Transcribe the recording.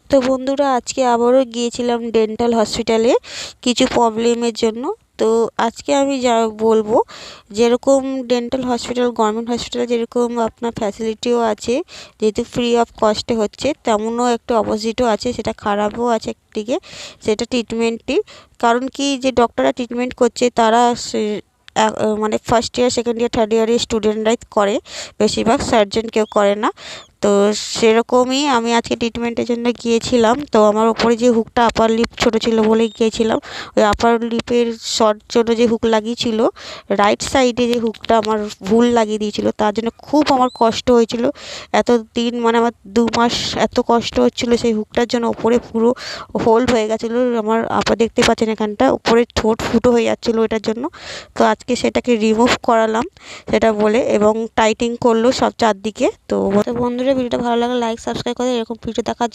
তো বন্ধুরা আজকে আবারও গিয়েছিলাম ডেন্টাল হসপিটালে কিছু প্রবলেমের জন্য। তো আজকে আমি যা বলবো, যেরকম ডেন্টাল হসপিটাল গভর্নমেন্ট হসপিটালে যেরকম আপনার ফ্যাসিলিটিও আছে, যেহেতু ফ্রি অফ কস্টে হচ্ছে, তেমনও একটা অপোজিটও আছে, সেটা খারাপও আছে একদিকে। সেটা ট্রিটমেন্টটি, কারণ কি যে ডক্টররা ট্রিটমেন্ট করছে তারা মানে first year second year third ইয়ারের স্টুডেন্টরাই করে, বেশিরভাগ সার্জন কেউ করে না। তো সেরকমই আমি আজকে ট্রিটমেন্টের জন্য গিয়েছিলাম। তো আমার ওপরে যে হুকটা আপার লিপ ছোটো ছিল বলে গিয়েছিলাম, ওই আপার লিপের শর্ট জন্য যে হুক লাগিয়েছিল, রাইট সাইডে যে হুকটা আমার ভুল লাগিয়ে দিয়েছিল, তার জন্য খুব আমার কষ্ট হয়েছিল। এতদিন মানে আমার 2 মাস এত কষ্ট হচ্ছিল সেই হুকটার জন্য। ওপরে পুরো হোল্ড হয়ে গেছিলো আমার, দেখতে পাচ্ছেন এখানটা উপরে ঠোঁট ফুটো হয়ে যাচ্ছিলো এটার জন্য। তো আজকে সেটাকে রিমুভ করালাম সেটা বলে, এবং টাইটিং করলো সব চারদিকে। তো বন্ধুরা ভিডিওটা ভালো লাগলে লাইক সাবস্ক্রাইব করে এরকম ভিডিও দেখার